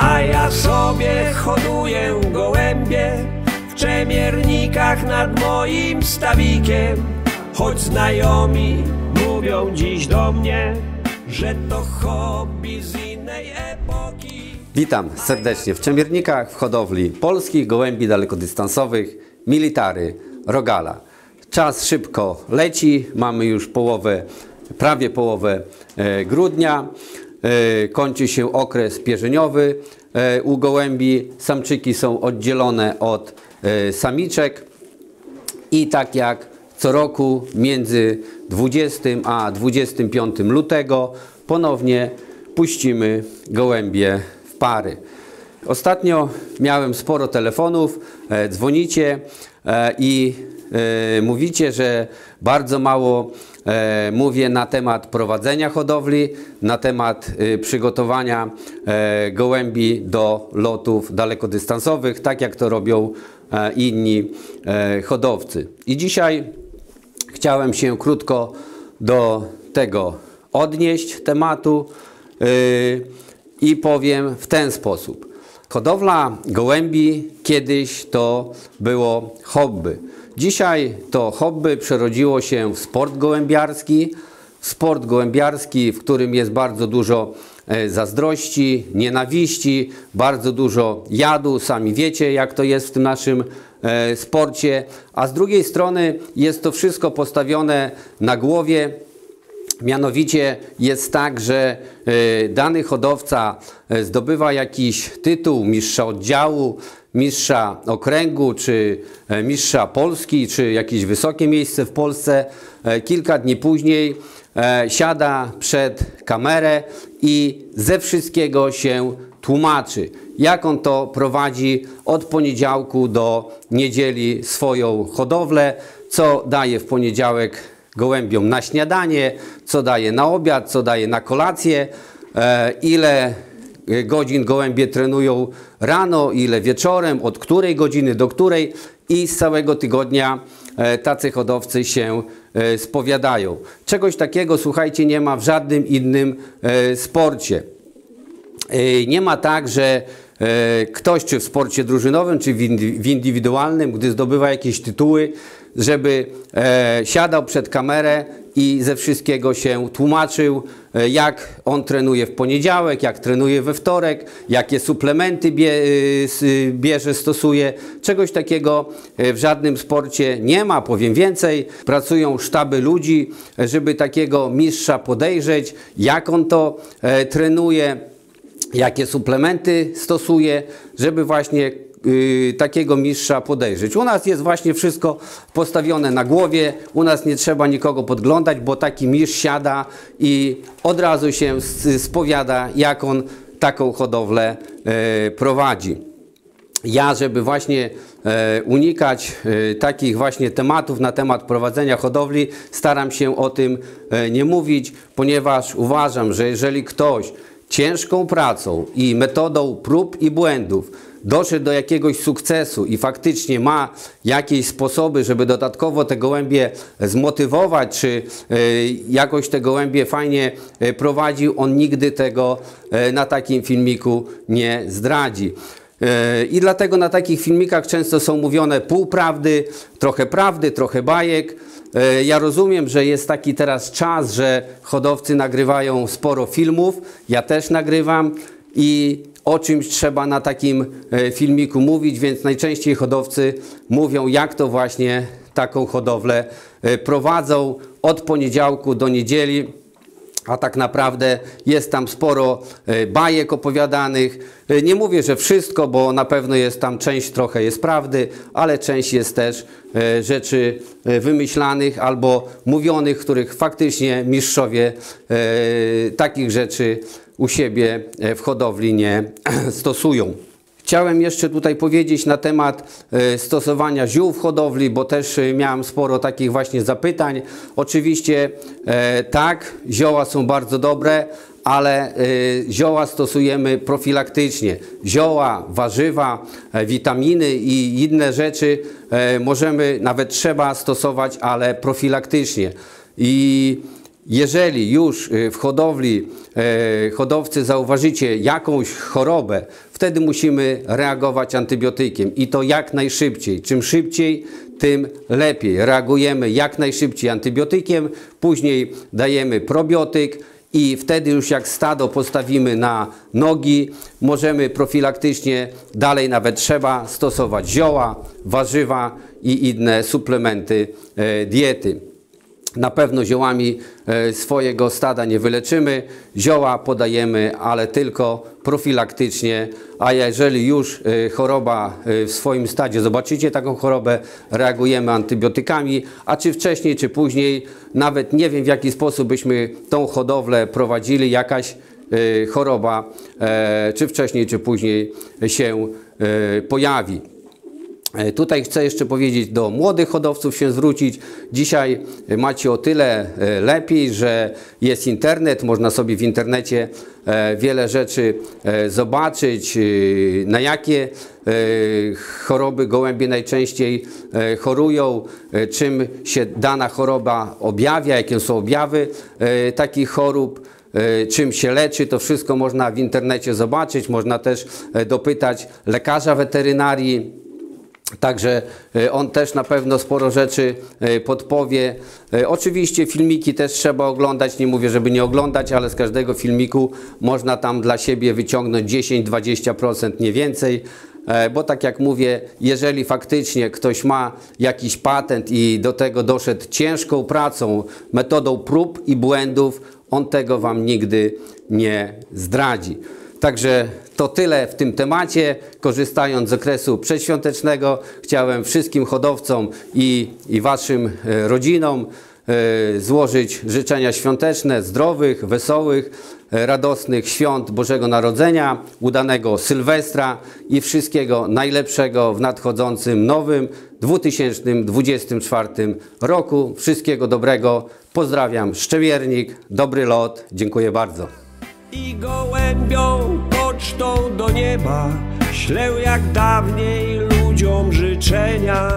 A ja sobie hoduję gołębie w Czemiernikach nad moim stawikiem. Choć znajomi mówią dziś do mnie, że to hobby z innej epoki. Witam serdecznie w Czemiernikach, w hodowli polskich gołębi dalekodystansowych Military Rogala. Czas szybko leci, mamy już prawie połowę grudnia. Kończy się okres pierzeniowy u gołębi. Samczyki są oddzielone od samiczek i tak jak co roku między 20 a 25 lutego ponownie puścimy gołębie w pary. Ostatnio miałem sporo telefonów, dzwonicie i mówicie, że bardzo mało mówię na temat prowadzenia hodowli, na temat przygotowania gołębi do lotów dalekodystansowych, tak jak to robią inni hodowcy. I dzisiaj chciałem się krótko do tego odnieść tematu i powiem w ten sposób. Hodowla gołębi kiedyś to było hobby. Dzisiaj to hobby przerodziło się w sport gołębiarski. Sport gołębiarski, w którym jest bardzo dużo zazdrości, nienawiści, bardzo dużo jadu. Sami wiecie, jak to jest w tym naszym sporcie. A z drugiej strony jest to wszystko postawione na głowie. Mianowicie jest tak, że dany hodowca zdobywa jakiś tytuł mistrza oddziału, mistrza okręgu, czy mistrza Polski, czy jakieś wysokie miejsce w Polsce. Kilka dni później siada przed kamerę i ze wszystkiego się tłumaczy, jak on to prowadzi od poniedziałku do niedzieli swoją hodowlę, co daje w poniedziałek gołębiom na śniadanie, co daje na obiad, co daje na kolację, ile godzin gołębie trenują rano, ile wieczorem, od której godziny do której, i z całego tygodnia tacy hodowcy się spowiadają. Czegoś takiego, słuchajcie, nie ma w żadnym innym sporcie. Nie ma tak, że ktoś, czy w sporcie drużynowym, czy w indywidualnym, gdy zdobywa jakieś tytuły, żeby siadał przed kamerę i ze wszystkiego się tłumaczył, jak on trenuje w poniedziałek, jak trenuje we wtorek, jakie suplementy bierze, stosuje. Czegoś takiego w żadnym sporcie nie ma. Powiem więcej, pracują sztaby ludzi, żeby takiego mistrza podejrzeć, jak on to trenuje, jakie suplementy stosuje, żeby właśnie takiego mistrza podejrzeć. U nas jest właśnie wszystko postawione na głowie, u nas nie trzeba nikogo podglądać, bo taki mistrz siada i od razu się spowiada, jak on taką hodowlę prowadzi. Ja, żeby właśnie unikać takich właśnie tematów na temat prowadzenia hodowli, staram się o tym nie mówić, ponieważ uważam, że jeżeli ktoś ciężką pracą i metodą prób i błędów doszedł do jakiegoś sukcesu i faktycznie ma jakieś sposoby, żeby dodatkowo te gołębie zmotywować, czy jakoś te gołębie fajnie prowadził, on nigdy tego na takim filmiku nie zdradzi. I dlatego na takich filmikach często są mówione półprawdy, trochę bajek. Ja rozumiem, że jest taki teraz czas, że hodowcy nagrywają sporo filmów, ja też nagrywam i o czymś trzeba na takim filmiku mówić, więc najczęściej hodowcy mówią, jak to właśnie taką hodowlę prowadzą od poniedziałku do niedzieli, a tak naprawdę jest tam sporo bajek opowiadanych. Nie mówię, że wszystko, bo na pewno jest tam część trochę jest prawdy, ale część jest też rzeczy wymyślanych albo mówionych, których faktycznie mistrzowie takich rzeczy u siebie w hodowli nie stosują. Chciałem jeszcze tutaj powiedzieć na temat stosowania ziół w hodowli, bo też miałem sporo takich właśnie zapytań. Oczywiście tak, zioła są bardzo dobre, ale zioła stosujemy profilaktycznie. Zioła, warzywa, witaminy i inne rzeczy możemy, nawet trzeba stosować, ale profilaktycznie. I jeżeli już w hodowli hodowcy zauważycie jakąś chorobę, wtedy musimy reagować antybiotykiem i to jak najszybciej. Czym szybciej, tym lepiej. Reagujemy jak najszybciej antybiotykiem, później dajemy probiotyk i wtedy już jak stado postawimy na nogi, możemy profilaktycznie, dalej nawet trzeba stosować zioła, warzywa i inne suplementy diety. Na pewno ziołami swojego stada nie wyleczymy, zioła podajemy, ale tylko profilaktycznie, a jeżeli już choroba w swoim stadzie, zobaczycie taką chorobę, reagujemy antybiotykami, a czy wcześniej, czy później, nawet nie wiem w jaki sposób byśmy tą hodowlę prowadzili, jakaś choroba, czy wcześniej, czy później się pojawi. Tutaj chcę jeszcze powiedzieć, do młodych hodowców się zwrócić. Dzisiaj macie o tyle lepiej, że jest internet, można sobie w internecie wiele rzeczy zobaczyć, na jakie choroby gołębie najczęściej chorują, czym się dana choroba objawia, jakie są objawy takich chorób, czym się leczy, to wszystko można w internecie zobaczyć, można też dopytać lekarza weterynarii. Także on też na pewno sporo rzeczy podpowie. Oczywiście filmiki też trzeba oglądać, nie mówię, żeby nie oglądać, ale z każdego filmiku można tam dla siebie wyciągnąć 10-20%, nie więcej. Bo tak jak mówię, jeżeli faktycznie ktoś ma jakiś patent i do tego doszedł ciężką pracą, metodą prób i błędów, on tego Wam nigdy nie zdradzi. Także to tyle w tym temacie. Korzystając z okresu przedświątecznego, chciałem wszystkim hodowcom i Waszym rodzinom złożyć życzenia świąteczne, zdrowych, wesołych, radosnych świąt Bożego Narodzenia, udanego Sylwestra i wszystkiego najlepszego w nadchodzącym nowym 2024 roku. Wszystkiego dobrego. Pozdrawiam, Szczemiernik, dobry lot, dziękuję bardzo. I gołębią pocztą do nieba ślę jak dawniej ludziom życzenia.